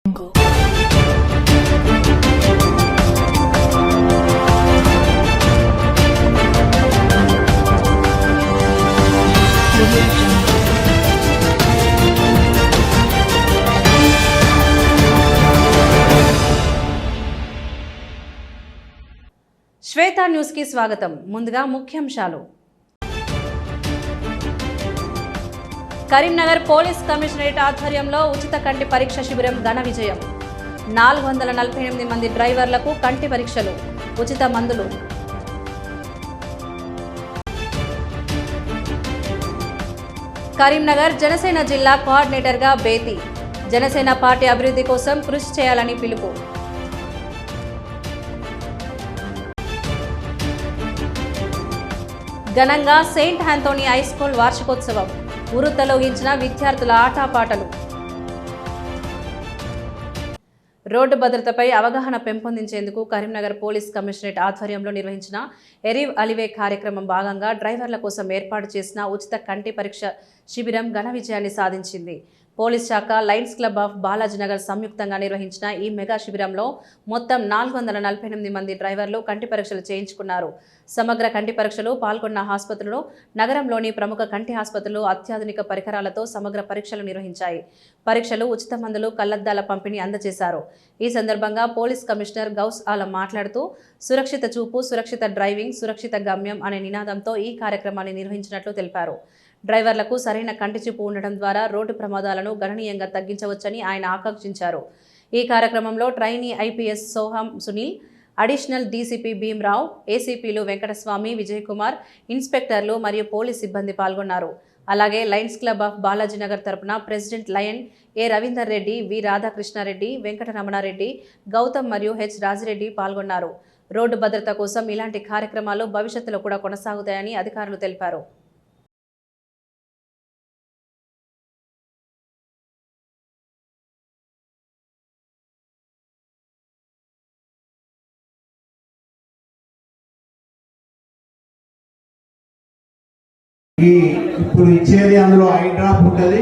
శ్వేత news కి స్వాగతం. ముందుగా ముఖ్యాంశాలు. కరీంనగర్ పోలీస్ కమిషనరేట్ ఆధ్వర్యంలో ఉచిత కంటి పరీక్ష శిబిరం ఘన విజయం. 448 మంది డ్రైవర్లకు కంటి పరీక్షలు, ఉచిత మందులు. కరీంనగర్ జనసేన జిల్లా కోఆర్డినేటర్గా బేతి. జనసేన పార్టీ అభివృద్ధి కోసం కృషి చేయాలని పిలుపు. ఘనంగా సెయింట్ ఆంథోనీ హై స్కూల్ వార్షికోత్సవం. ఉరుతలో ఊగించిన విద్యార్థుల ఆటపాటలు. రోడ్డు భద్రతపై అవగాహన పెంపొందించేందుకు కరీంనగర్ పోలీస్ కమిషనరేట్ ఆధ్వర్యంలో నిర్వహించిన ఎరివ్ అలివే కార్యక్రమం భాగంగా డ్రైవర్ల కోసం ఏర్పాటు చేసిన ఉచిత కంటి పరీక్ష శిబిరం ఘన విజయాన్ని సాధించింది. పోలీస్ శాఖ, లయన్స్ క్లబ్ ఆఫ్ బాలాజీనగర్ సంయుక్తంగా నిర్వహించిన ఈ మెగా శిబిరంలో మొత్తం 448 మంది డ్రైవర్లు కంటి పరీక్షలు చేయించుకున్నారు. సమగ్ర కంటి పరీక్షలు పాల్గొన్న ఆసుపత్రులు నగరంలోని ప్రముఖ కంటి ఆసుపత్రులు అత్యాధునిక పరికరాలతో సమగ్ర పరీక్షలు నిర్వహించాయి. పరీక్షలు, ఉచిత మందులు, కళ్లద్దాల పంపిణీ అందజేశారు. ఈ సందర్భంగా పోలీస్ కమిషనర్ గౌస్ ఆలం మాట్లాడుతూ సురక్షిత చూపు, సురక్షిత డ్రైవింగ్, సురక్షిత గమ్యం అనే నినాదంతో ఈ కార్యక్రమాన్ని నిర్వహించినట్లు తెలిపారు. డ్రైవర్లకు సరైన కంటి చూపు ఉండడం ద్వారా రోడ్డు ప్రమాదాలను గణనీయంగా తగ్గించవచ్చని ఆయన ఆకాంక్షించారు. ఈ కార్యక్రమంలో ట్రైనీ ఐపీఎస్ సోహం సునీల్, అడిషనల్ డీసీపీ భీమ్రావు, ఏసీపీలు వెంకటస్వామి, విజయ్ కుమార్, ఇన్స్పెక్టర్లు మరియు పోలీస్ సిబ్బంది పాల్గొన్నారు. అలాగే లయన్స్ క్లబ్ ఆఫ్ బాలాజీనగర్ తరపున ప్రెసిడెంట్ లయన్ ఏ రవీందర్ రెడ్డి, వి రాధాకృష్ణారెడ్డి, వెంకటరమణారెడ్డి, గౌతమ్ మరియు హెచ్ రాజిరెడ్డి పాల్గొన్నారు. రోడ్డు భద్రత కోసం ఇలాంటి కార్యక్రమాలు భవిష్యత్తులో కూడా కొనసాగుతాయని అధికారులు తెలిపారు. ఇప్పుడు ఇచ్చేది అందులో ఐ డ్రాప్ ఉంటుంది.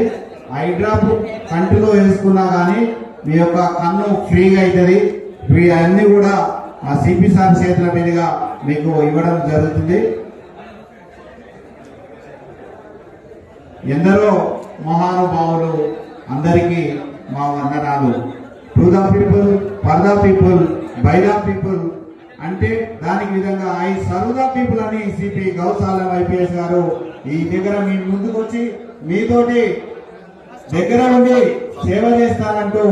ఐ డ్రాప్ కంటిలో వేసుకున్నా కానీ మీ యొక్క కన్ను ఫ్రీగా అవుతుంది. అన్నీ కూడా ఆ సిపి సార్ చేతుల మీదుగా మీకు ఇవ్వడం జరుగుతుంది. ఎందరో మహానుభావులు, అందరికీ మా వందనాలు. To the people, for the people, by the people అంటే దానికి విధంగా ఐ సర్వ్ ద పీపుల్ అని సిపి గౌసాలం ఐపీఎస్ గారు ఈ దగ్గర మీ ముందుకు వచ్చి మీతోటి దగ్గర ఉండి సేవ చేస్తారంటూ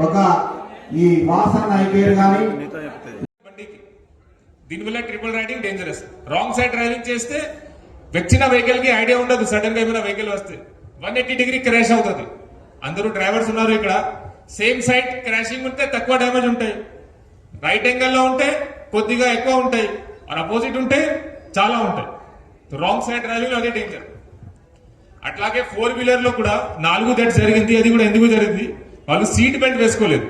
ఒక ఈ వాసన ఐపీఎస్ కానీ దీనివల్ల triple riding dangerous. Wrong side driving చేస్తే వచ్చిన వెహికల్ కి ఐడియా ఉండదు. సడన్ గా ఏమైనా వెహికల్ వస్తే 180 డిగ్రీ క్రాష్ అవుతుంది. అందరూ డ్రైవర్స్ ఉన్నారు ఇక్కడ. సేమ్ సైడ్ క్రాషింగ్ ఉంటే తక్కువ డ్యామేజ్ ఉంటాయి, రైట్ యాంగిల్ లో ఉంటే కొద్దిగా ఎక్కువ ఉంటాయి, আর అపోజిట్ ఉంటే చాలా ఉంటాయి. రాంగ్ సైడ్ డ్రైవింగ్ లో అదే డేంజర్. అట్లాగే 4 వీలర్ లో కూడా 4 డెత్ జరిగింది. అది కూడా ఎందుకు జరిగింది? వాళ్ళు సీట్ బెల్ట్ వేసుకోలేదు.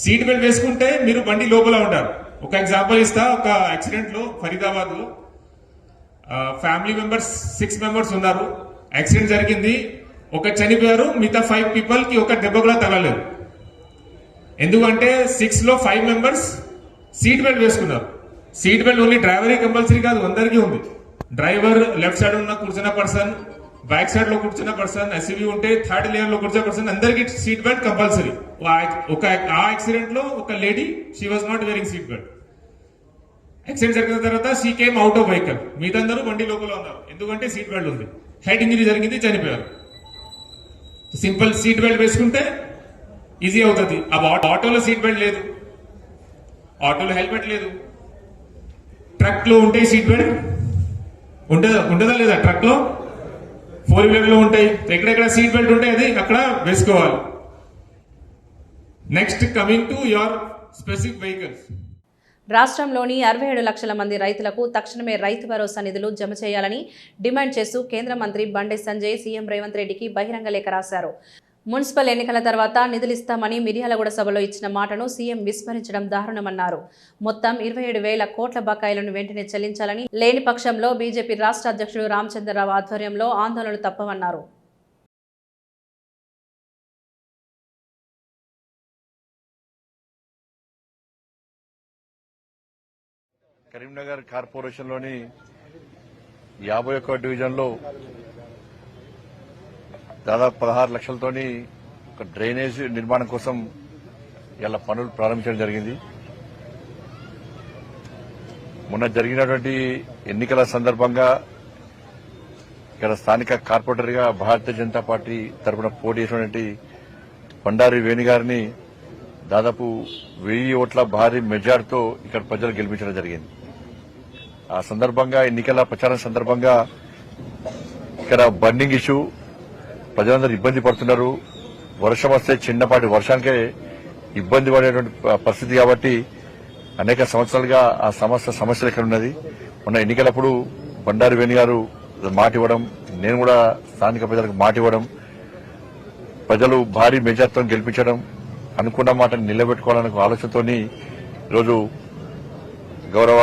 సీట్ బెల్ట్ వేసుకుంటే మీరు బండి లోపల ఉంటారు. ఒక ఎగ్జాంపుల్ ఇస్తా. ఒక యాక్సిడెంట్ లో ఫరీదాబాద్ లో ఫ్యామిలీ మెంబర్స్ 6 మెంబర్స్ ఉన్నారు. యాక్సిడెంట్ జరిగింది, ఒక చనిపోయారు, మిగతా 5 పీపుల్ కి ఒక దెబ్బ కూడా తగలలేదు. ఎందుకంటే 6 లో 5 మెంబర్స్ సీట్ బెల్ట్ వేసుకున్నారు. Seat belt only driver compulsory కాదు, అందరికీ ఉంది. డ్రైవర్ లెఫ్ట్ సైడ్ ఉన్న కూర్చున్న పర్సన్, బ్యాక్ సైడ్ లో కూర్చున్న పర్సన్, ఎస్యూవీ ఉంటే థర్డ్ లేయర్ లో కూర్చున్న పర్సన్, అందరికీ సీట్ బెల్ట్ కంపల్సరీ. ఒక ఆ యాక్సిడెంట్ లో ఒక lady, she was not wearing seat belt. Accident జరిగిన తర్వాత she came out of vehicle. మీదందరూ బండి లోపల ఉన్నారు, ఎందుకంటే సీట్ బెల్ట్ ఉంది. హెడ్ ఇంజరీ జరిగింది, చనిపోయారు. సింపుల్ సీట్ బెల్ట్ వేసుకుంటే ఈజీ అవుతుంది. ఆటోలో సీట్ బెల్ట్ లేదు, ఆటోలో హెల్మెట్ లేదు. ట్రక్ లో ఉంటే సీట్ బెల్ట్ ఉంటుందా లేదా? ట్రక్ లో 4 వీలర్ లో ఉంటాయి. ఎక్కడెక్కడ సీట్ బెల్ట్ ఉంటాయి అది అక్కడ వేసుకోవాలి. Next coming to your specific vehicles. రాష్ట్రంలోని 67 లక్షల మంది రైతులకు తక్షణమే రైతు భరోసా నిధులు జమ చేయాలని డిమాండ్ చేస్తూ కేంద్ర మంత్రి బండి సంజయ్ సీఎం రేవంత్ రెడ్డికి బహిరంగ లేఖ రాశారు. మున్సిపల్ ఎన్నికల తర్వాత నిధులిస్తామని మిర్యాలగూడ సభలో ఇచ్చిన మాటను సీఎం విస్మరించడం దారుణమన్నారు. మొత్తం 27,000 కోట్ల బకాయిలను వెంటనే చెల్లించాలని, లేని పక్షంలో బీజేపీ రాష్ట్ర అధ్యక్షుడు రామచంద్రరావు ఆధ్వర్యంలో ఆందోళనలు తప్పవన్నారు. కరీంనగర్ కార్పొరేషన్లోని 51వ డివిజన్లో దాదాపు 16 లక్షలతోని ఒక డ్రైనేజ్ నిర్మాణం కోసం ఇలా పనులు ప్రారంభించడం జరిగింది. మొన్న జరిగినటువంటి ఎన్నికల సందర్భంగా ఇక్కడ స్థానిక కార్పొరేటర్గా భారతీయ జనతా పార్టీ తరఫున పోటీ చేసినటువంటి బండారి వేణు గారిని దాదాపు 1000 ఓట్ల భారీ మెజార్టీతో ఇక్కడ ప్రజలు గెలిపించడం జరిగింది. ఆ సందర్భంగా ఎన్నికల ప్రచారం సందర్భంగా ఇక్కడ బండింగ్ ఇష్యూ ప్రజలందరూ ఇబ్బంది పడుతున్నారు. వర్షం వస్తే చిన్నపాటి వర్షానికే ఇబ్బంది పడేటువంటి పరిస్థితి కాబట్టి అనేక సంవత్సరాలుగా ఆ సమస్యలు ఇక్కడ ఉన్నది. మొన్న ఎన్నికలప్పుడు బండారి వేణు గారు మాట ఇవ్వడం, నేను కూడా స్థానిక ప్రజలకు మాట ఇవ్వడం, ప్రజలు భారీ మెజార్టీతో గెలిపించడం, అనుకున్న మాట నిలబెట్టుకోవాలనే ఆలోచనతో ఈరోజు గౌరవ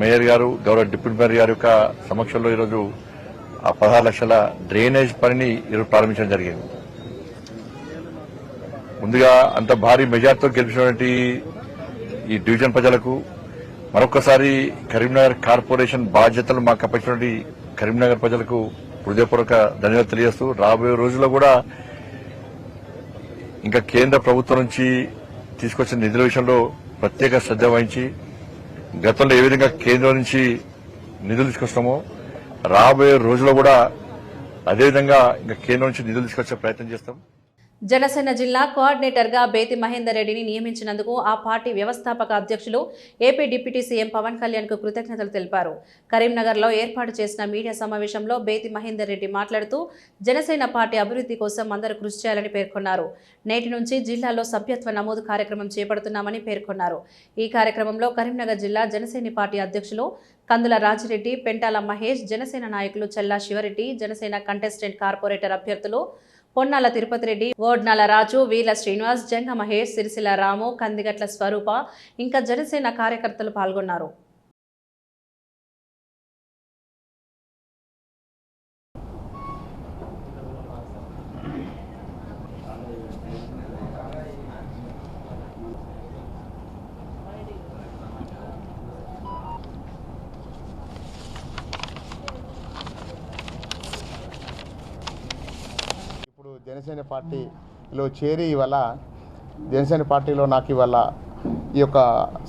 మేయర్ గారు, గౌరవ డిప్యూటీ మేయర్ గారి యొక్క సమక్షంలో ఈరోజు ఆ 16 లక్షల డ్రైనేజ్ పనిని ఈరోజు ప్రారంభించడం జరిగింది. ముందుగా అంత భారీ మెజార్టీతో గెలిచినటువంటి ఈ డివిజన్ ప్రజలకు మరొకసారి కరీంనగర్ కార్పొరేషన్ బాధ్యతలు మాకు అప్పచ్చినటువంటి కరీంనగర్ ప్రజలకు హృదయపూర్వక ధన్యవాదాలు తెలియజేస్తూ రాబోయే రోజుల్లో కూడా ఇంకా కేంద్ర ప్రభుత్వం నుంచి తీసుకొచ్చిన నిధుల విషయంలో ప్రత్యేక శ్రద్ధ వహించి గతంలో ఏ విధంగా కేంద్రం నుంచి నిధులు తీసుకొస్తామో రాబోయే రోజుల్లో కూడా అదేవిధంగా ఇంకా కేంద్రం నుంచి నిధులు తీసుకొచ్చే ప్రయత్నం చేస్తాం. జనసేన జిల్లా కోఆర్డినేటర్గా బేతి మహేందర్ రెడ్డిని నియమించినందుకు ఆ పార్టీ వ్యవస్థాపక అధ్యక్షులు ఏపీ డిప్యూటీ సీఎం పవన్ కళ్యాణ్కు కృతజ్ఞతలు తెలిపారు. కరీంనగర్లో ఏర్పాటు చేసిన మీడియా సమావేశంలో బేతి మహేందర్ రెడ్డి మాట్లాడుతూ జనసేన పార్టీ అభివృద్ధి కోసం అందరూ కృషి చేయాలని పేర్కొన్నారు. నేటి నుంచి జిల్లాలో సభ్యత్వ నమోదు కార్యక్రమం చేపడుతున్నామని పేర్కొన్నారు. ఈ కార్యక్రమంలో కరీంనగర్ జిల్లా జనసేన పార్టీ అధ్యక్షులు కందుల రాజిరెడ్డి, పెంటాల మహేష్, జనసేన నాయకులు చెల్లా శివరెడ్డి, జనసేన కంటెస్టెంట్ కార్పొరేటర్ అభ్యర్థులు పొన్నాల తిరుపతి రెడ్డి, ఓడ్నాల రాజు, వీల శ్రీనివాస్, జంగ మహేష్, సిరిసిల రాము, కందిగట్ల స్వరూప ఇంకా జనసేన కార్యకర్తలు పాల్గొన్నారు. జనసేన పార్టీలో చేరి ఇవాళ జనసేన పార్టీలో నాకు ఇవాళ ఈ యొక్క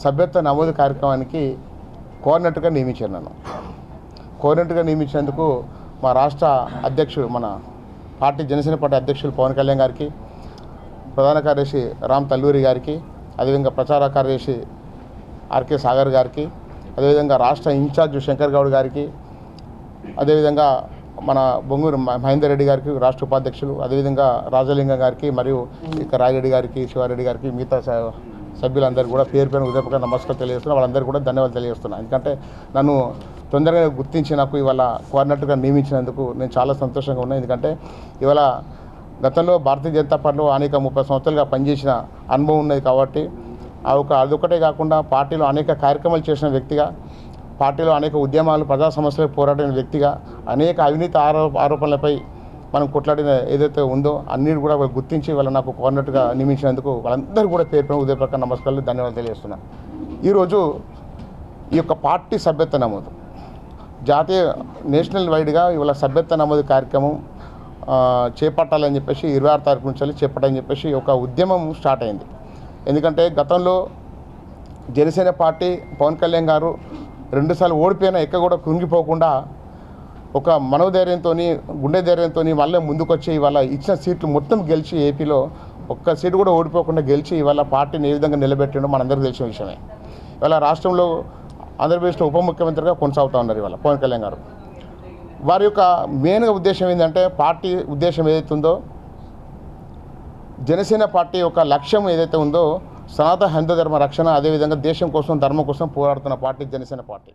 సభ్యత్వ నమోదు కార్యక్రమానికి కోఆర్డినేటర్గా నియమించాను. నన్ను కోఆర్డినేటర్గా నియమించినందుకు మా రాష్ట్ర అధ్యక్షుడు, మన పార్టీ జనసేన పార్టీ అధ్యక్షులు పవన్ కళ్యాణ్ గారికి, ప్రధాన కార్యదర్శి రామ్ తల్లూరి గారికి, అదేవిధంగా ప్రచార కార్యదర్శి ఆర్కే సాగర్ గారికి, అదేవిధంగా రాష్ట్ర ఇన్ఛార్జ్ శంకర్ గౌడ్ గారికి, అదేవిధంగా మన బొంగూరు మహేందర్ రెడ్డి గారికి రాష్ట్ర ఉపాధ్యక్షులు, అదేవిధంగా రాజలింగం గారికి, మరియు ఇక రాజిరెడ్డి గారికి, శివారెడ్డి గారికి, మిగతా సభ్యులందరూ కూడా పేరు పేరు ఉదయపూర్వక నమస్కారం తెలియజేస్తున్నా. వాళ్ళందరూ కూడా ధన్యవాదాలు తెలియజేస్తున్నాను. ఎందుకంటే నన్ను తొందరగా గుర్తించి నాకు ఇవాళ కోఆర్డినేటర్గా నియమించినందుకు నేను చాలా సంతోషంగా ఉన్నాను. ఎందుకంటే ఇవాళ గతంలో భారతీయ జనతా పార్టీలో అనేక 30 సంవత్సరాలుగా పనిచేసిన అనుభవం ఉన్నది కాబట్టి అదొకటే కాకుండా పార్టీలో అనేక కార్యక్రమాలు చేసిన వ్యక్తిగా, పార్టీలో అనేక ఉద్యమాలు, ప్రజా సమస్యలకు పోరాడిన వ్యక్తిగా, అనేక అవినీతి ఆరోపణలపై మనం కొట్లాడిన ఏదైతే ఉందో అన్నిటి కూడా గుర్తించి వాళ్ళ నాకు కోఆర్డినేటర్గా నియమించినందుకు వాళ్ళందరూ కూడా పేరు పేరు ఉదయపూర్వక నమస్కారాలు, ధన్యవాదాలు తెలియజేస్తున్నాను. ఈరోజు ఈ యొక్క పార్టీ సభ్యత్వ నమోదు జాతీయ నేషనల్ వైడ్గా ఇవాళ సభ్యత్వ నమోదు కార్యక్రమం చేపట్టాలని చెప్పేసి 26 తారీఖు నుంచి చేపట్టాలని చెప్పేసి ఒక ఉద్యమం స్టార్ట్ అయింది. ఎందుకంటే గతంలో జనసేన పార్టీ పవన్ కళ్యాణ్ గారు 2 సార్లు ఓడిపోయినా ఎక్కడ కూడా కృంగిపోకుండా ఒక మనోధైర్యంతో, గుండె ధైర్యంతో మళ్ళీ ముందుకొచ్చి ఇవాళ ఇచ్చిన సీట్లు మొత్తం గెలిచి ఏపీలో ఒక్క సీటు కూడా ఓడిపోకుండా గెలిచి ఇవాళ పార్టీని ఏ విధంగా నిలబెట్టడం మనందరికీ తెలిసిన విషయమే. ఇవాళ రాష్ట్రంలో ఆంధ్రప్రదేశ్లో ఉప ముఖ్యమంత్రిగా కొనసాగుతూ ఉన్నారు ఇవాళ పవన్ కళ్యాణ్ గారు. వారి యొక్క మెయిన్గా ఉద్దేశం ఏంటంటే, పార్టీ ఉద్దేశం ఏదైతే ఉందో, జనసేన పార్టీ యొక్క లక్ష్యం ఏదైతే ఉందో, సనాతన హిందూ ధర్మ రక్షణ, అదేవిధంగా దేశం కోసం, ధర్మం కోసం పోరాడుతున్న పార్టీ జనసేన పార్టీ.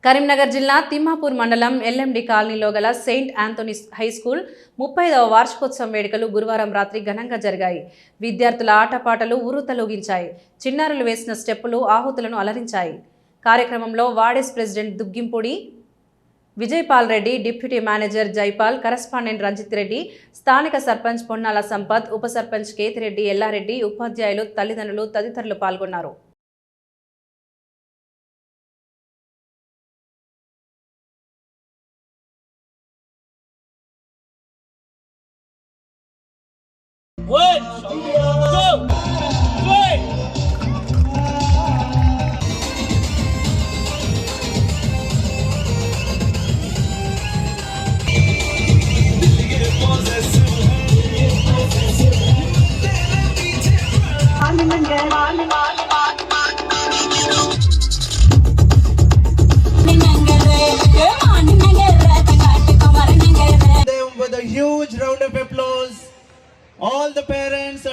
కరీంనగర్ జిల్లా తిమ్మాపూర్ మండలం ఎల్ఎండి కాలనీలో గల సెయింట్ ఆంథోనీస్ హై స్కూల్ 35వ వార్షికోత్సవం వేడుకలు గురువారం రాత్రి ఘనంగా జరిగాయి. విద్యార్థుల ఆటపాటలు ఉర్రూతలూగించాయి. చిన్నారులు వేసిన స్టెప్పులు ఆహుతులను అలరించాయి. కార్యక్రమంలో వాడేస్ president Duggimpudi Vijayapal Reddy, deputy manager Jaipal, correspondent Ranjith Reddy, స్థానిక సర్పంచ్ పొన్నాల సంపత్, ఉప సర్పంచ్ కేతిరెడ్డి, ఎల్లారెడ్డి, ఉపాధ్యాయులు, తల్లిదండ్రులు తదితరులు పాల్గొన్నారు. 1, 2, 3. With a huge round of applause, all the parents.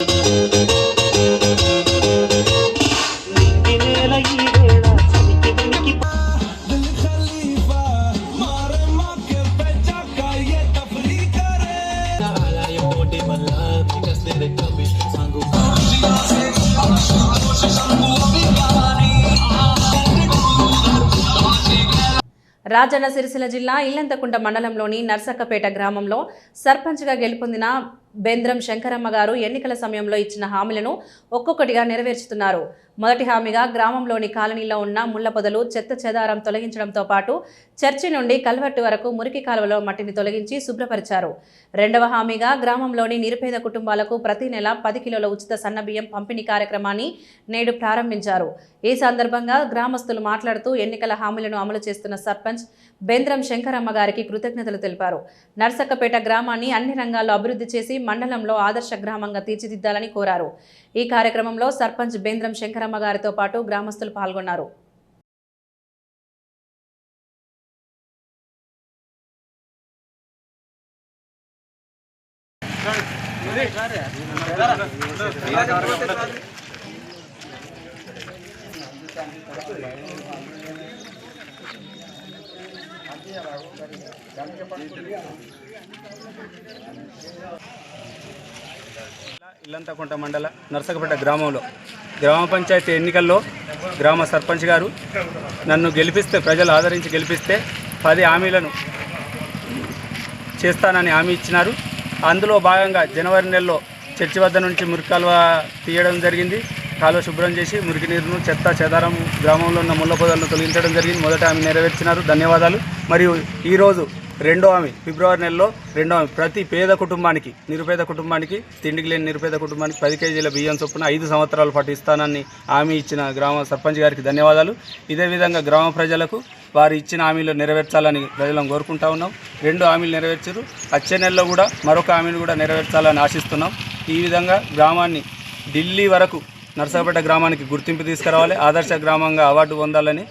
Rajanna Sircilla జిల్లా ఇల్లంతకుంట మండలంలోని నర్సక్కపేట గ్రామంలో సర్పంచ్గా గెలుపొందిన బెంద్రం శంకరమ్మ గారు ఎన్నికల సమయంలో ఇచ్చిన హామీలను ఒక్కొక్కటిగా నెరవేర్చుతున్నారు. మొదటి హామీగా గ్రామంలోని కాలనీలో ఉన్న ముళ్ల పొదలు చెత్త చెదారం తొలగించడంతో పాటు చర్చి నుండి కల్వర్టు వరకు మురికి కాలువలో మట్టిని తొలగించి శుభ్రపరిచారు. రెండవ హామీగా గ్రామంలోని నిరుపేద కుటుంబాలకు ప్రతి నెల 10 కిలోల ఉచిత సన్నబియ్యం పంపిణీ కార్యక్రమాన్ని నేడు ప్రారంభించారు. ఈ సందర్భంగా గ్రామస్తులు మాట్లాడుతూ ఎన్నికల హామీలను అమలు చేస్తున్న సర్పంచ్ బెంద్రం శంకరమ్మ గారికి కృతజ్ఞతలు తెలిపారు. నర్సక్కపేట గ్రామాన్ని అన్ని రంగాల్లో అభివృద్ధి చేసి మండలంలో ఆదర్శ గ్రామంగా తీర్చిదిద్దాలని కోరారు. ఈ కార్యక్రమంలో సర్పంచ్ బెంద్రం శంకరమ్మ గారితో పాటు గ్రామస్తులు పాల్గొన్నారు. ఇల్లంతకుంట మండల నర్సకపేట గ్రామంలో గ్రామ పంచాయతీ ఎన్నికల్లో గ్రామ సర్పంచ్ గారు నన్ను గెలిపిస్తే, ప్రజలు ఆదరించి గెలిపిస్తే 10 హామీలను చేస్తానని హామీ ఇచ్చినారు. అందులో భాగంగా జనవరి నెలలో చర్చి వద్ద నుంచి మురికి కాలువ తీయడం జరిగింది. కాలువ శుభ్రం చేసి మురికి నీరును చెత్త చెదారం గ్రామంలో ఉన్న ముళ్ళ పొదలను తొలగించడం జరిగింది. మొదట హామీ నెరవేర్చినారు, ధన్యవాదాలు. మరియు ఈరోజు రెండో హామీ, ఫిబ్రవరి నెలలో రెండో హామీ, ప్రతి పేద కుటుంబానికి, నిరుపేద కుటుంబానికి, తిండికి లేని నిరుపేద కుటుంబానికి 10 కేజీల బియ్యం చొప్పున 5 సంవత్సరాల పాటు ఇస్తానని హామీ ఇచ్చిన గ్రామ సర్పంచ్ గారికి ధన్యవాదాలు. ఇదే విధంగా గ్రామ ప్రజలకు వారు ఇచ్చిన హామీలు నెరవేర్చాలని ప్రజలను కోరుకుంటా ఉన్నాం. 2 హామీలు నెరవేర్చారు. వచ్చే నెలలో కూడా మరొక హామీని కూడా నెరవేర్చాలని ఆశిస్తున్నాం. ఈ విధంగా గ్రామాన్ని ఢిల్లీ వరకు నర్సకపేట గ్రామానికి గుర్తింపు తీసుకురావాలి, ఆదర్శ గ్రామంగా అవార్డు పొందాలని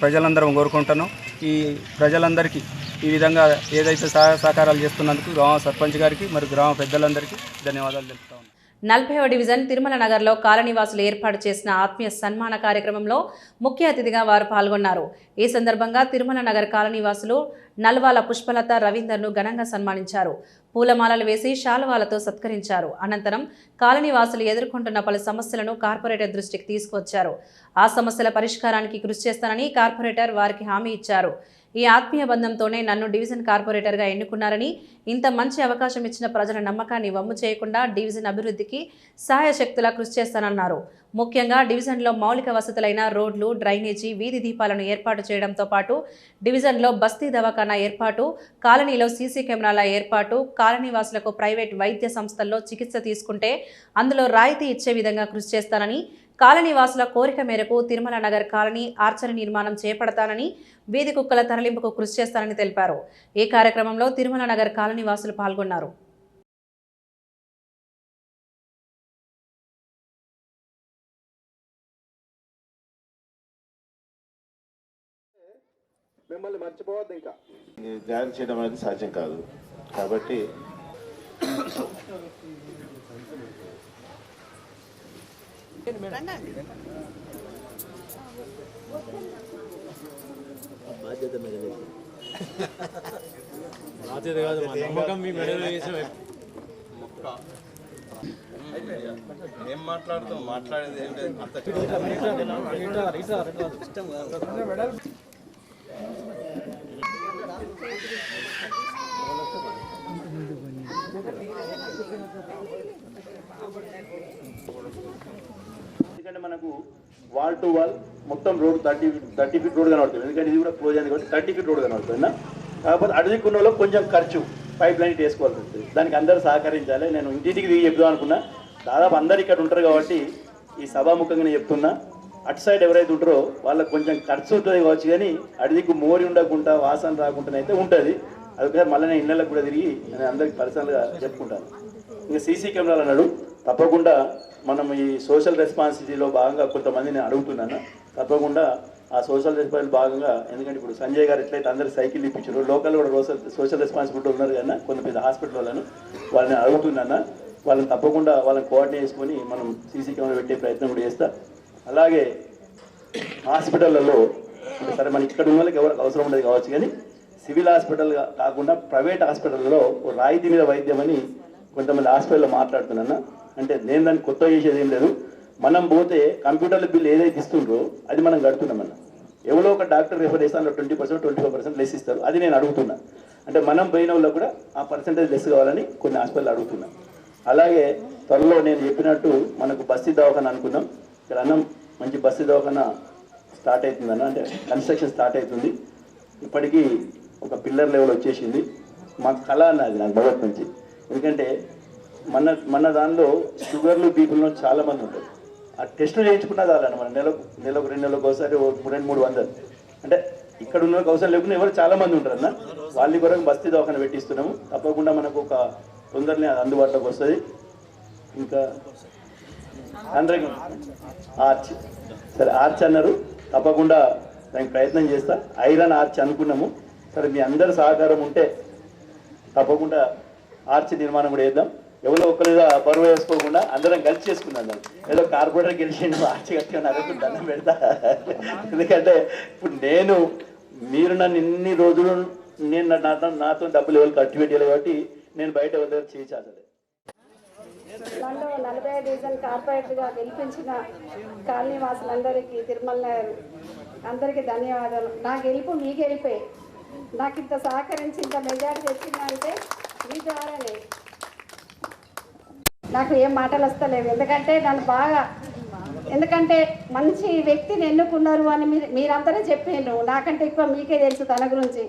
ప్రజలందరం కోరుకుంటున్నాం. ఈ ప్రజలందరికీ ఈ విధంగా ఏదైతే సహకారాలు చేస్తున్నందుకు గ్రామ సర్పంచ్ గారికి మరియు గ్రామ పెద్దలందరికీ ధన్యవాదాలు తెలుపుతా ఉన్నాం. 40వ డివిజన్ తిరుమల నగర్లో కాలనీవాసులు ఏర్పాటు చేసిన ఆత్మీయ సన్మాన కార్యక్రమంలో ముఖ్య అతిథిగా వారు పాల్గొన్నారు. ఈ సందర్భంగా తిరుమల నగర్ కాలనీవాసులు నల్వాల పుష్పలత రవీందర్ను ఘనంగా సన్మానించారు. పూలమాలలు వేసి శాలువాలతో సత్కరించారు. అనంతరం కాలనీవాసులు ఎదుర్కొంటున్న పలు సమస్యలను కార్పొరేటర్ దృష్టికి తీసుకువచ్చారు. ఆ సమస్యల పరిష్కారానికి కృషి చేస్తానని కార్పొరేటర్ వారికి హామీ ఇచ్చారు. ఈ ఆత్మీయ బంధంతోనే నన్ను డివిజన్ కార్పొరేటర్గా ఎన్నుకున్నారని, ఇంత మంచి అవకాశం ఇచ్చిన ప్రజల నమ్మకాన్ని వమ్ము చేయకుండా డివిజన్ అభివృద్ధికి సహాయశక్తులా కృషి చేస్తానన్నారు. ముఖ్యంగా డివిజన్లో మౌలిక వసతులైన రోడ్లు, డ్రైనేజీ, వీధి దీపాలను ఏర్పాటు చేయడంతో పాటు డివిజన్లో బస్తీ దవాఖానా ఏర్పాటు, కాలనీలో సీసీ కెమెరాల ఏర్పాటు, కాలనీవాసులకు ప్రైవేట్ వైద్య సంస్థల్లో చికిత్స తీసుకుంటే అందులో రాయితీ ఇచ్చే విధంగా కృషి చేస్తానని, కాలనీవాసుల కోరిక మేరకు తిరుమల నగర్ కాలనీ ఆర్చరీ నిర్మాణం చేపడతానని, వీధి కుక్కల తరలింపుకు కృషి చేస్తానని తెలిపారు. ఈ కార్యక్రమంలో తిరుమల నగర్ కాలనీవాసులు పాల్గొన్నారు. మిమ్మల్ని మర్చిపోవద్దు. ఇంకా ధ్యానం చేయడం అనేది సాధ్యం కాదు. కాబట్టి బాధ్యత కాదు, మా నమ్మకం మీ మెడలో వేసాం. ఏం మాట్లాడుతాం, మాట్లాడేది ఏం లేదు. ఎందుకంటే మనకు వాల్ టు వాల్ మొత్తం రోడ్ 30 ఫీట్ రోడ్ కనబడుతుంది. ఎందుకంటే ఇది కూడా క్లోజ్ అయింది కాబట్టి 30 ఫీట్ రోడ్ కనబడుతుంది. కాకపోతే అడవికున్న కొంచెం ఖర్చు పైప్ లైన్ వేసుకోవాల్సి వస్తుంది. దానికి అందరూ సహకరించాలి. నేను ఇంటింటికి దిగి చెప్దాం అనుకున్నా, దాదాపు అందరు ఇక్కడ ఉంటారు కాబట్టి ఈ సభాముఖంగా నేను చెప్తున్నా, అటు సైడ్ ఎవరైతే ఉంటారో వాళ్ళకి కొంచెం ఖర్చు ఉంటుంది కావచ్చు, కానీ అడిదికు మోరి ఉండకుండా వాసన రాకుండానైతే ఉంటుంది. అందుకని మళ్ళీ నేను ఇళ్ళకి కూడా తిరిగి నేను అందరికి పర్సనల్గా చెప్పుకుంటాను. ఇంకా సీసీ కెమెరాలు అన్నాడు, తప్పకుండా మనం ఈ సోషల్ రెస్పాన్సిబిలిటీలో భాగంగా కొంతమంది నేను అడుగుతున్నాను. తప్పకుండా ఆ సోషల్ రెస్పాన్సిబిలిటీ భాగంగా, ఎందుకంటే ఇప్పుడు సంజయ్ గారు ఎట్లయితే అందరు సైకిల్ ఇప్పించారు, లోకల్ కూడా సోషల్ రెస్పాన్సిబిలిటీ ఉన్నారు కన్నా కొంత పెద్ద హాస్పిటల్ వాళ్ళను వాళ్ళని అడుగుతున్నాను. వాళ్ళని తప్పకుండా వాళ్ళని కోఆర్డినేట్ చేసుకొని మనం సీసీ కెమెరా పెట్టే ప్రయత్నం కూడా చేస్తా. అలాగే హాస్పిటళ్ళలో సరే మన ఇక్కడ ఉన్న వాళ్ళకి ఎవరికి అవసరం ఉండదు కావచ్చు, కానీ సివిల్ హాస్పిటల్ కాకుండా ప్రైవేట్ హాస్పిటల్లో రాయితీ మీద వైద్యం అని కొంతమంది హాస్పిటల్లో మాట్లాడుతున్నా. అంటే నేను దాన్ని కొత్త చేసేది ఏం లేదు. మనం పోతే కంప్యూటర్ల బిల్ ఏదైతే ఇస్తుండ్రో అది మనం కడుతున్నామన్నా. ఎవరో ఒక డాక్టర్ రిఫర్ చేస్తే అందులో 20%, 25% లెస్ ఇస్తారు. అది నేను అడుగుతున్నా. అంటే మనం పోయిన వాళ్ళకు కూడా ఆ పర్సంటేజ్ లెస్ కావాలని కొన్ని హాస్పిటల్ అడుగుతున్నా. అలాగే త్వరలో నేను చెప్పినట్టు మనకు బస్తీ దవాఖాన అనుకున్నాం. ఇక్కడ అన్నం మంచి బస్తీ దవాఖాన స్టార్ట్ అవుతుందన్న, అంటే కన్స్ట్రక్షన్ స్టార్ట్ అవుతుంది. ఇప్పటికీ ఒక పిల్లర్ లెవెల్ వచ్చేసింది. మా కళ అన్నది నాకు మొదటి నుంచి. ఎందుకంటే మన దానిలో షుగర్లు బీపీలు చాలామంది ఉంటారు. ఆ టెస్టులు చేయించుకున్నా చాలన్న, మన నెలకు 2 నెలలకు ఒకసారి 200-300 అంటే ఇక్కడ ఉన్న అవసరం లేకుండా ఎవరు చాలామంది ఉంటారన్న. వాళ్ళ కొరకు బస్తీ దవాఖాన పెట్టిస్తున్నాము. తప్పకుండా మనకు ఒక తొందరనే అది అందుబాటులోకి వస్తుంది. ఇంకా ఆర్చ్, సరే ఆర్చ్ అన్నారు, తప్పకుండా దానికి ప్రయత్నం చేస్తా. ఐరన్ ఆర్చ్ అనుకున్నాము. సరే మీ అందరి సహకారం ఉంటే తప్పకుండా ఆర్చ్ నిర్మాణం కూడా చేద్దాం. ఎవరో ఒకరిగా బరువు వేసుకోకుండా అందరం కలిసి చేసుకున్నాం. దాన్ని ఏదో కార్పొరేటర్ గెలిచిండు ఆర్చ్ కట్టుకొని అడుగుతుంది దండం పెడతా. ఎందుకంటే ఇప్పుడు మీరు నన్ను ఇన్ని రోజులు నాతో డబ్బులు ఎవరు ఖర్చు పెట్టాలి కాబట్టి నేను బయట ఎవరి దగ్గర చేయించాలి. నన్ను 45 డివిజన్ కార్పొరేటర్గా గెలిపించిన కాలనీ వాసులందరికీ, తిరుమల అందరికీ ధన్యవాదాలు. నా గెలుపు మీ గెలిపే. నాకు ఇంత సహకరించి ఇంత మెజార్టీ తెచ్చిందంటే మీ ద్వారానే. నాకు ఏం మాటలు వస్తలేవు, ఎందుకంటే మంచి వ్యక్తిని ఎన్నుకున్నారు అని మీరందరూ చెప్పారు. నాకంటే ఎక్కువ మీకే తెలుసు తన గురించి.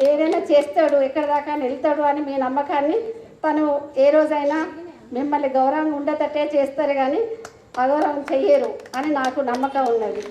ఏదైనా చేస్తాడు, ఎక్కడి దాకా వెళ్తాడు అని మీ నమ్మకాన్ని తను ఏ రోజైనా మిమ్మల్ని గౌరవంగా ఉండేటట్టే చేస్తారు, కానీ అగౌరవం చెయ్యరు అని నాకు నమ్మకం ఉన్నది.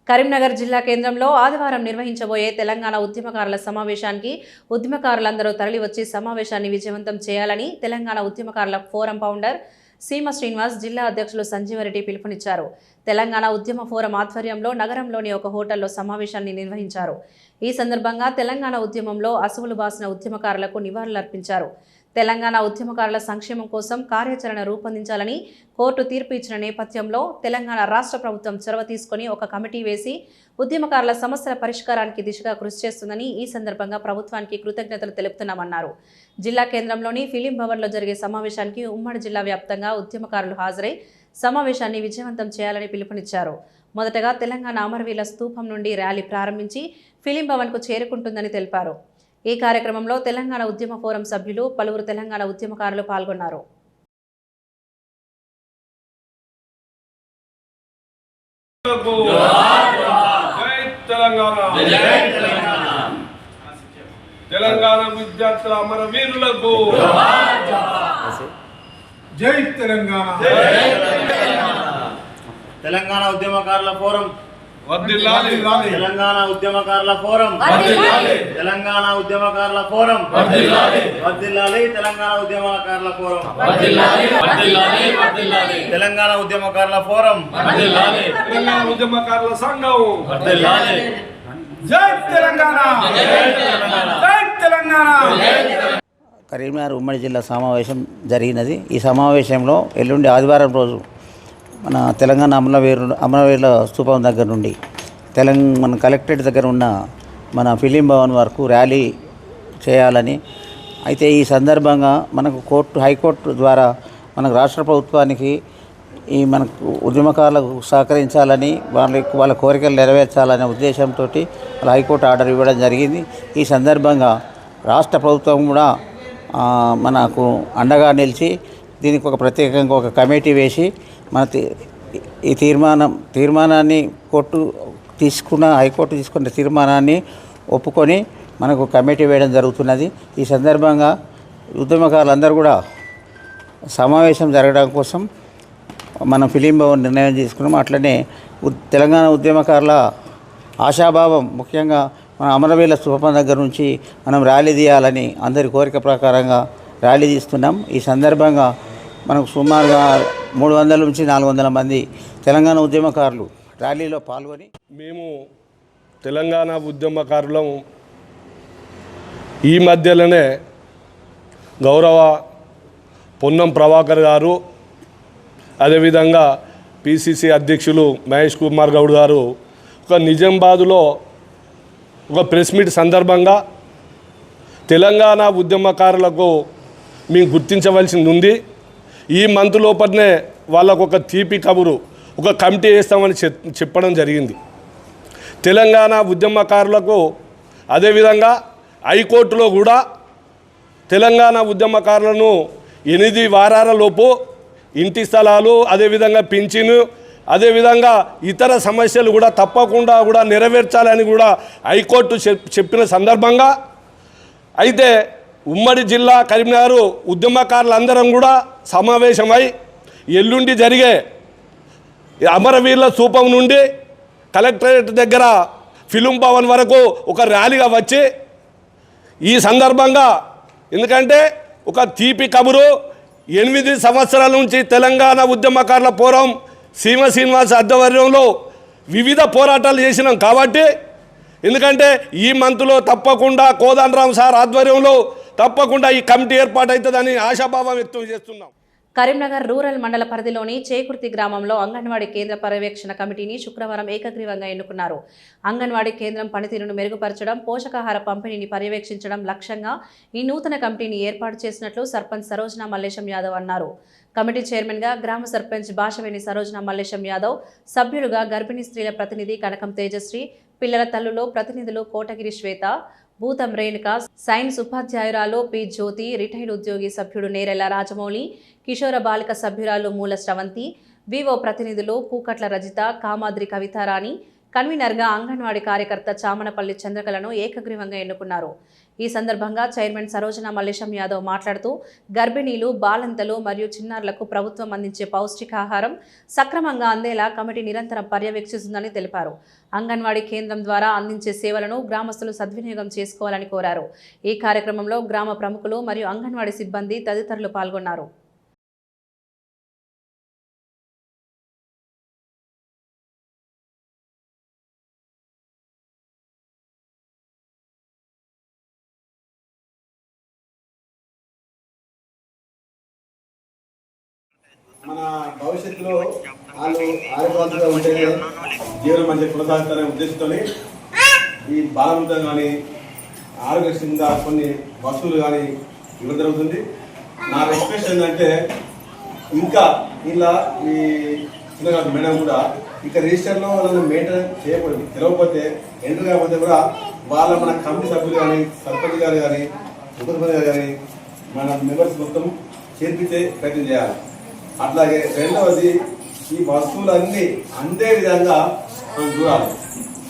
కరీంనగర్ జిల్లా కేంద్రంలో ఆదివారం నిర్వహించబోయే తెలంగాణ ఉద్యమకారుల సమావేశానికి ఉద్యమకారులందరూ తరలివచ్చి సమావేశాన్ని విజయవంతం చేయాలని తెలంగాణ ఉద్యమకారుల ఫోరం ఫౌండర్ సీమ శ్రీనివాస్, జిల్లా అధ్యక్షులు సంజీవరెడ్డి పిలుపునిచ్చారు. తెలంగాణ ఉద్యమ ఫోరం ఆధ్వర్యంలో నగరంలోని ఒక హోటల్లో సమావేశాన్ని నిర్వహించారు. ఈ సందర్భంగా తెలంగాణ ఉద్యమంలో అసువులు బాసిన ఉద్యమకారులకు నివాళులర్పించారు. తెలంగాణ ఉద్యమకారుల సంక్షేమం కోసం కార్యాచరణ రూపొందించాలని కోర్టు తీర్పు ఇచ్చిన నేపథ్యంలో తెలంగాణ రాష్ట్ర ప్రభుత్వం చొరవ తీసుకుని ఒక కమిటీ వేసి ఉద్యమకారుల సమస్యల పరిష్కారానికి దిశగా కృషి చేస్తుందని ఈ సందర్భంగా ప్రభుత్వానికి కృతజ్ఞతలు తెలుపుతున్నామన్నారు. జిల్లా కేంద్రంలోని ఫిలిం భవన్లో జరిగే సమావేశానికి ఉమ్మడి జిల్లా వ్యాప్తంగా ఉద్యమకారులు హాజరై సమావేశాన్ని విజయవంతం చేయాలని పిలుపునిచ్చారు. మొదటగా తెలంగాణ అమరవీరుల స్తూపం నుండి ర్యాలీ ప్రారంభించి ఫిలిం భవన్కు చేరుకుంటుందని తెలిపారు. ఈ కార్యక్రమంలో తెలంగాణ ఉద్యమ ఫోరం సభ్యులు, పలువురు తెలంగాణ ఉద్యమకారులు పాల్గొన్నారు. తెలంగాణ విద్యార్థుల అమరవీరులకు జై తెలంగాణ. తెలంగాణ ఉద్యమకారుల ఫోరం వర్ధిల్లాలి. తెలంగాణ ఉద్యమకారుల ఫోరం వర్ధిల్లాలి. తెలంగాణ ఉద్యమకారుల ఫోరం వర్ధిల్లాలి. వర్ధిల్లాలి. తెలంగాణ ఉద్యమకారుల ఫోరం వర్ధిల్లాలి. వర్ధిల్లాలి. వర్ధిల్లాలి. తెలంగాణ ఉద్యమకారుల ఫోరం వర్ధిల్లాలి. తెలంగాణ ఉద్యమకారుల సంఘం వర్ధిల్లాలి. జై తెలంగాణ. జై తెలంగాణ. కరీంనగర్ ఉమ్మడి జిల్లా సమావేశం జరిగినది. ఈ సమావేశంలో ఎల్లుండి ఆదివారం రోజు మన తెలంగాణ అమరవీరుల స్తూపం దగ్గర నుండి మన కలెక్టరేట్ దగ్గర ఉన్న మన ఫిలిం భవన్ వరకు ర్యాలీ చేయాలని, అయితే ఈ సందర్భంగా మనకు హైకోర్టు ద్వారా మనకు రాష్ట్ర ప్రభుత్వానికి ఈ మనకు ఉద్యమకారులకు సహకరించాలని, వాళ్ళ కోరికలు నెరవేర్చాలనే ఉద్దేశంతో వాళ్ళ హైకోర్టు ఆర్డర్ ఇవ్వడం జరిగింది. ఈ సందర్భంగా రాష్ట్ర ప్రభుత్వం కూడా మనకు అండగా నిలిచి దీనికి ఒక ప్రత్యేకంగా ఒక కమిటీ వేసి మన ఈ తీర్మానాన్ని హైకోర్టు తీసుకున్న తీర్మానాన్ని ఒప్పుకొని మనకు కమిటీ వేయడం జరుగుతున్నది. ఈ సందర్భంగా ఉద్యమకారులందరూ కూడా సమావేశం జరగడం కోసం మనం ఫిలిం భవన్ నిర్ణయం తీసుకున్నాం. అట్లనే తెలంగాణ ఉద్యమకారుల ఆశాభావం ముఖ్యంగా మన అమరవీరుల స్థూపం దగ్గర నుంచి మనం ర్యాలీ తీయాలని అందరి కోరిక ప్రకారంగా ర్యాలీ తీస్తున్నాం. ఈ సందర్భంగా మనకు సుమారుగా 300 నుంచి 400 మంది తెలంగాణ ఉద్యమకారులు ర్యాలీలో పాల్గొని మేము తెలంగాణ ఉద్యమకారులం ఈ మధ్యలోనే గౌరవ పొన్నం ప్రభాకర్ గారు అదేవిధంగా పిసిసి అధ్యక్షులు మహేష్ కుమార్ గౌడ్ గారు ఒక నిజామాబాదులో ఒక ప్రెస్ మీట్ సందర్భంగా తెలంగాణ ఉద్యమకారులకు మేము గుర్తించవలసింది ఉంది. ఈ మంత్ లోపలనే వాళ్ళకు ఒక తీపి కబురు ఒక కమిటీ వేస్తామని చెప్పడం జరిగింది. తెలంగాణ ఉద్యమకారులకు అదేవిధంగా హైకోర్టులో కూడా తెలంగాణ ఉద్యమకారులను 8 వారాల లోపు ఇంటి స్థలాలు అదేవిధంగా పింఛను అదేవిధంగా ఇతర సమస్యలు కూడా తప్పకుండా కూడా నెరవేర్చాలని కూడా హైకోర్టు చెప్పిన సందర్భంగా అయితే ఉమ్మడి జిల్లా కరీంనగర్ ఉద్యమకారులందరం కూడా సమావేశమై ఎల్లుండి జరిగే అమరవీరుల స్థూపం నుండి కలెక్టరేట్ దగ్గర ఫిలిం భవన్ వరకు ఒక ర్యాలీగా వచ్చి ఈ సందర్భంగా ఎందుకంటే ఒక తీపి కబురు 8 సంవత్సరాల నుంచి తెలంగాణ ఉద్యమకారుల పోరాటం సీమ శ్రీనివాస్ ఆధ్వర్యంలో వివిధ పోరాటాలు చేసినాం కాబట్టి ఎందుకంటే ఈ మంత్లో తప్పకుండా కోదండరామ్ సార్ ఆధ్వర్యంలో తప్పకుండా ఈ కమిటీ ఏర్పాటు అవుతుందని ఆశాభావం వ్యక్తం చేస్తున్నాం. కరీంనగర్ రూరల్ మండల పరిధిలోని చేకుర్తి గ్రామంలో అంగన్వాడీ కేంద్ర పర్యవేక్షణ కమిటీని శుక్రవారం ఏకగ్రీవంగా ఎన్నుకున్నారు. అంగన్వాడీ కేంద్రం పనితీరును మెరుగుపరచడం, పోషకాహార పంపిణీని పర్యవేక్షించడం లక్ష్యంగా ఈ నూతన కమిటీని ఏర్పాటు చేసినట్లు సర్పంచ్ సరోజన మల్లేశం యాదవ్ అన్నారు. కమిటీ చైర్మన్గా గ్రామ సర్పంచ్ భాషవేణి సరోజన మల్లేశం యాదవ్, సభ్యులుగా గర్భిణీ స్త్రీల ప్రతినిధి కనకం తేజశ్రీ, పిల్లల తల్లులో ప్రతినిధులు కోటగిరి శ్వేత, భూతం రేణుక, సైన్స్ ఉపాధ్యాయురాలు పి జ్యోతి, రిటైర్డ్ ఉద్యోగి సభ్యుడు నేరెల రాజమౌళి, కిషోర బాలిక సభ్యురాలు మూల శ్రవంతి, వివో ప్రతినిధులు కూకట్ల రజిత, కామాద్రి కవితారాణి, కన్వీనర్గా అంగన్వాడీ కార్యకర్త చామనపల్లి చంద్రకళను ఏకగ్రీవంగా ఎన్నుకున్నారు. ఈ సందర్భంగా చైర్మన్ సరోజన మల్లేశం యాదవ్ మాట్లాడుతూ గర్భిణీలు, బాలంతలు మరియు చిన్నారులకు ప్రభుత్వం అందించే పౌష్టికాహారం సక్రమంగా అందేలా కమిటీ నిరంతరం పర్యవేక్షిస్తుందని తెలిపారు. అంగన్వాడీ కేంద్రం ద్వారా అందించే సేవలను గ్రామస్తులు సద్వినియోగం చేసుకోవాలని కోరారు. ఈ కార్యక్రమంలో గ్రామ ప్రముఖులు మరియు అంగన్వాడీ సిబ్బంది తదితరులు పాల్గొన్నారు. మన భవిష్యత్తులో వాళ్ళు ఆరోగ్యవంతంగా ఉంటేనే జీవనం మంచిగా కొనసాగుతారనే ఉద్దేశంతో ఈ బాలవంతం కానీ ఆరోగ్యశ్రీగా కొన్ని వస్తువులు కానీ ఇవ్వడం జరుగుతుంది. నా రిక్వెస్ట్ ఏంటంటే ఇంకా ఇలా ఈ చిన్నగా మేడం కూడా ఇక రిజిస్టర్లో వాళ్ళని మెయింటైన్ చేయకూడదు. తెలవకపోతే ఎంటర్ కాకపోతే కూడా వాళ్ళ మన కమిటీ సభ్యులు కానీ సర్పంచ్ గారు కానీ ఉపసర్పంచ్ గారు కానీ మన మెంబర్స్ మొత్తం చేర్పించే ప్రయత్నం చేయాలి. అట్లాగే రెండవది ఈ వస్తువులన్నీ అందే విధంగా మనం చూడాలి.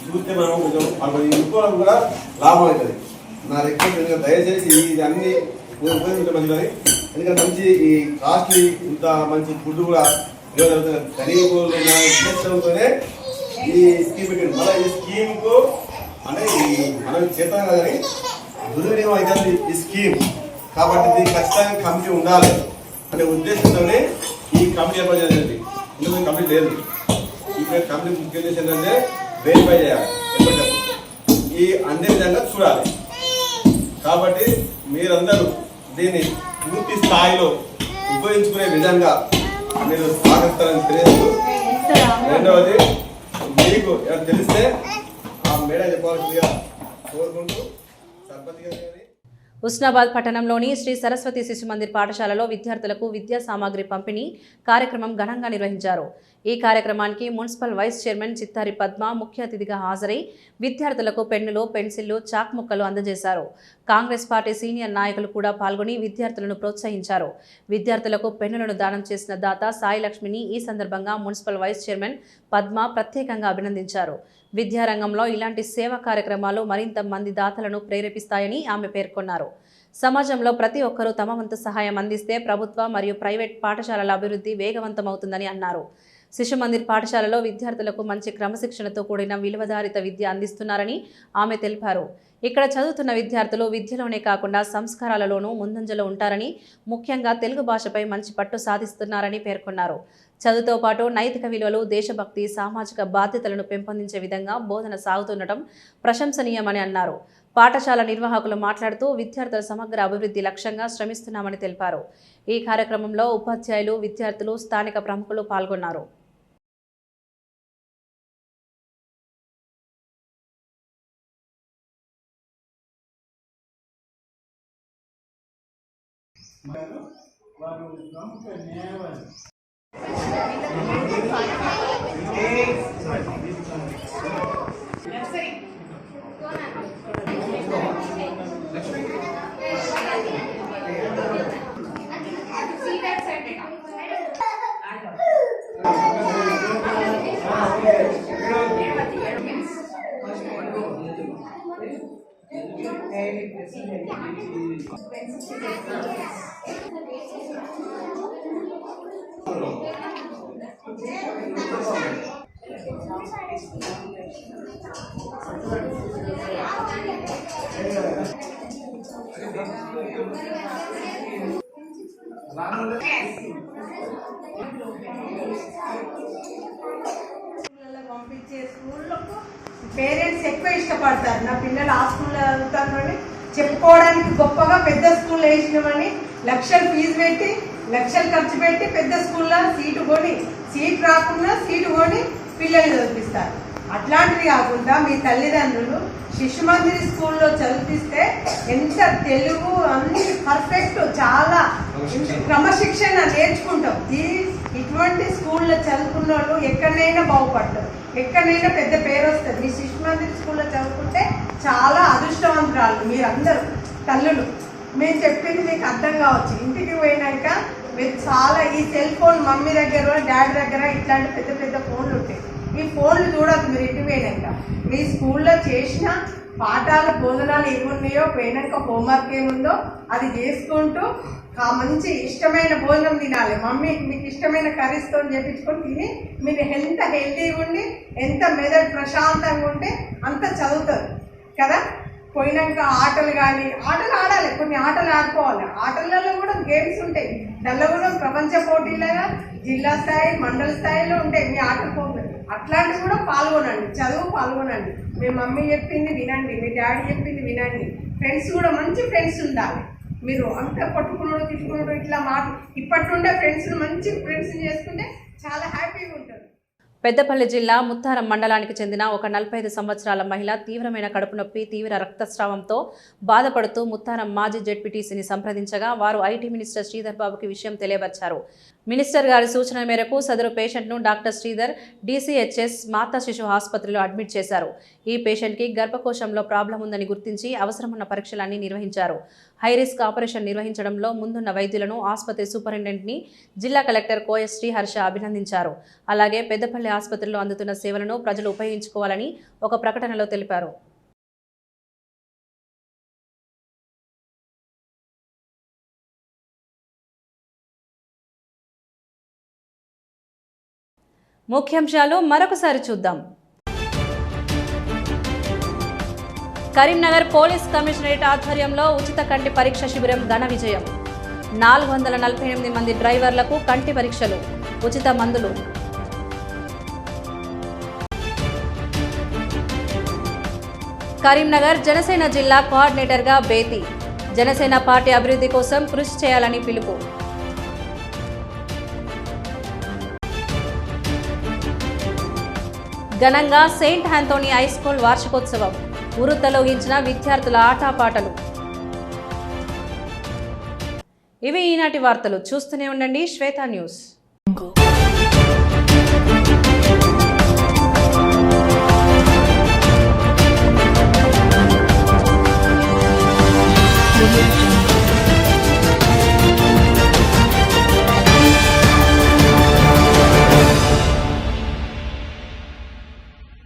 చూస్తే మనం కొంచెం ఇంకోవడం కూడా లాభం అవుతుంది. నా రిక్వెస్ట్ దయచేసి ఇది అన్ని ఉపయోగించడం మంచిదని, ఎందుకంటే మంచి ఈ కాస్ట్లీ ఇంత మంచి ఫుడ్ కూడా ఖరీదుతోనే ఈ స్కీమ్ పెట్టింది. మళ్ళీ ఈ స్కీమ్కు అంటే మనం చేద్దాం కానీ దుర్వినియోగం అవుతుంది ఈ స్కీమ్. కాబట్టి దీనికి ఖచ్చితంగా కమిటీ ఉండాలి అనే ఉద్దేశంతోనే ఈ కమిటీ ఏర్పాటు చేయాలి. ఎందుకంటే కమిటీ లేదు. ఈ కమిటీ ముఖ్య ఉద్దేశం ఏంటంటే వెరిఫై చేయాలి, ఈ అన్ని విధంగా చూడాలి. కాబట్టి మీరందరూ దీన్ని పూర్తి స్థాయిలో ఉపయోగించుకునే విధంగా మీరు స్వాగతిస్తారని తెలియదు. రెండవది మీకు తెలిస్తే ఆ మేడం చెప్పాల్సిందిగా కోరుకుంటూ సర్పంచ్ గారు. హుస్నాబాద్ పట్టణంలోని శ్రీ సరస్వతి శిశు మందిర్ పాఠశాలలో విద్యార్థులకు విద్యా సామాగ్రి పంపిణీ కార్యక్రమం ఘనంగా నిర్వహించారు. ఈ కార్యక్రమానికి municipal vice chairman Chittari Padma ముఖ్య అతిథిగా హాజరై విద్యార్థులకు పెన్నులు, పెన్సిళ్లు, చాక్ ముక్కలు అందజేశారు. కాంగ్రెస్ పార్టీ సీనియర్ నాయకులు కూడా పాల్గొని విద్యార్థులను ప్రోత్సహించారు. విద్యార్థులకు పెన్నులను దానం చేసిన దాత సాయి లక్ష్మిని ఈ సందర్భంగా మున్సిపల్ వైస్ చైర్మన్ పద్మ ప్రత్యేకంగా అభినందించారు. విద్యారంగంలో ఇలాంటి సేవా కార్యక్రమాలు మరింత మంది దాతలను ప్రేరేపిస్తాయని ఆమె పేర్కొన్నారు. సమాజంలో ప్రతి ఒక్కరూ తమ వంతు సహాయం అందిస్తే ప్రభుత్వ మరియు ప్రైవేట్ పాఠశాలల అభివృద్ధి వేగవంతమవుతుందని అన్నారు. శిశు మందిర్ పాఠశాలలో విద్యార్థులకు మంచి క్రమశిక్షణతో కూడిన విలువధారిత విద్య అందిస్తున్నారని ఆమె తెలిపారు. ఇక్కడ చదువుతున్న విద్యార్థులు విద్యలోనే కాకుండా సంస్కారాలలోనూ ముందంజలో ఉంటారని, ముఖ్యంగా తెలుగు భాషపై మంచి పట్టు సాధిస్తున్నారని పేర్కొన్నారు. చదువుతో పాటు నైతిక విలువలు, దేశభక్తి, సామాజిక బాధ్యతలను పెంపొందించే విధంగా బోధన సాగుతుండటం ప్రశంసనీయమని అన్నారు. పాఠశాల నిర్వాహకులు మాట్లాడుతూ విద్యార్థుల సమగ్ర అభివృద్ధి లక్ష్యంగా శ్రమిస్తున్నామని తెలిపారు. ఈ కార్యక్రమంలో ఉపాధ్యాయులు, విద్యార్థులు, స్థానిక ప్రముఖులు పాల్గొన్నారు. పంపించే స్కూళ్ళకు పేరెంట్స్ ఎక్కువ ఇష్టపడతారు. నా పిల్లలు ఆ స్కూల్లో చదువుతారని చెప్పుకోవడానికి గొప్పగా పెద్ద స్కూల్లో వేసినామని లక్షలు ఫీజు పెట్టి, లక్షలు ఖర్చు పెట్టి పెద్ద స్కూల్లో సీట్ రాకుండా సీటు కొని పిల్లల్ని చదివిస్తారు. అట్లాంటివి కాకుండా మీ తల్లిదండ్రులు శిశు మందిర్ స్కూల్లో చదివిస్తే ఎంత తెలుగు అన్ని పర్ఫెక్ట్, చాలా క్రమశిక్షణ నేర్చుకుంటాం. ఇటువంటి స్కూల్లో చదువుకున్న వాళ్ళు ఎక్కడైనా బాగుపడతారు, ఎక్కడైనా పెద్ద పేరు వస్తుంది. మీ శిశు మందిర్ స్కూల్లో చదువుకుంటే చాలా అదృష్టవంతురాలు మీరందరూ తల్లులు. మేము చెప్పింది మీకు అర్థం కావచ్చు. ఇంటికి పోయినాక మీరు చాలా ఈ సెల్ ఫోన్ మమ్మీ దగ్గర, డాడీ దగ్గర ఇట్లాంటి పెద్ద పెద్ద ఫోన్లు ఉంటాయి. ఈ ఫోన్లు చూడద్దు. మీరు ఇంటికి పోయినాక మీ స్కూల్లో చేసిన పాఠాలు, బోధనాలు ఏమున్నాయో, పోయినాక హోంవర్క్ ఏముందో అది చేసుకుంటూ మంచి ఇష్టమైన భోజనం తినాలి. మమ్మీ మీకు ఇష్టమైన కర్రీస్తో చేపించుకొని తిని మీరు ఎంత హెల్తీగా ఉండి, ఎంత మెదడు ప్రశాంతంగా ఉంటే అంత చదువుతారు కదా. పోయినాక ఆటలు కానీ ఆటలు ఆడాలి, కొన్ని ఆటలు ఆడుకోవాలి. ఆటలలో కూడా గేమ్స్ ఉంటాయి. దానిలో కూడా ప్రపంచ పోటీలుగా జిల్లా స్థాయి, మండల స్థాయిలో ఉంటాయి మీ ఆటలు పోటీ. అట్లాంటివి కూడా పాల్గొనండి, చదువు పాల్గొనండి. మీ మమ్మీ చెప్పింది వినండి, మీ డాడీ చెప్పింది వినండి. ఫ్రెండ్స్ కూడా మంచి ఫ్రెండ్స్ ఉండాలి. మీరు అంత కొట్టుకున్నాడు, తిట్టుకున్నాడు ఇట్లా ఇప్పటి నుండే ఫ్రెండ్స్ని మంచి ఫ్రెండ్స్ని చేసుకుంటే చాలా హ్యాపీగా ఉంటారు. పెద్దపల్లి జిల్లా ముత్తారం మండలానికి చెందిన ఒక 45 సంవత్సరాల మహిళ తీవ్రమైన కడుపు నొప్పి, తీవ్ర రక్తస్రావంతో బాధపడుతూ ముత్తారం మాజీ జెడ్పీటీసీని సంప్రదించగా వారు ఐటీ మినిస్టర్ శ్రీధర్ బాబుకి విషయం తెలియవచ్చారు. మినిస్టర్ గారి సూచన మేరకు సదరు పేషెంట్ను డాక్టర్ శ్రీధర్ DCHS మాతా శిశు ఆసుపత్రిలో అడ్మిట్ చేశారు. ఈ పేషెంట్కి గర్భకోశంలో ప్రాబ్లం ఉందని గుర్తించి అవసరమున్న పరీక్షలన్నీ నిర్వహించారు. హైరిస్క్ ఆపరేషన్ నిర్వహించడంలో ముందున్న వైద్యులను, ఆసుపత్రి సూపరింటెండెంట్ని జిల్లా కలెక్టర్ కోయ శ్రీహర్ష అభినందించారు. అలాగే పెద్దపల్లి ఆసుపత్రిలో అందుతున్న సేవలను ప్రజలు ఉపయోగించుకోవాలని ఒక ప్రకటనలో తెలిపారు. ముఖ్యాంశాలు మరొకసారి చూద్దాం. కరీంనగర్ పోలీస్ కమిషనరేట్ ఆధ్వర్యంలో ఉచిత కంటి పరీక్ష శిబిరం ఘన విజయం. 448 మంది డ్రైవర్లకు కంటి పరీక్షలు, ఉచిత మందులు. కరీంనగర్ జనసేన జిల్లా కోఆర్డినేటర్గా బేతి. జనసేన పార్టీ అభివృద్ధి కోసం కృషి చేయాలని పిలుపు. ఘనంగా సెయింట్ ఆంథోనీ హై స్కూల్ వార్షికోత్సవం. ఉరుత్తలోగించిన విద్యార్థుల ఆటపాటలు. ఇవి ఈనాటి వార్తలు. చూస్తూనే ఉండండి శ్వేత న్యూస్.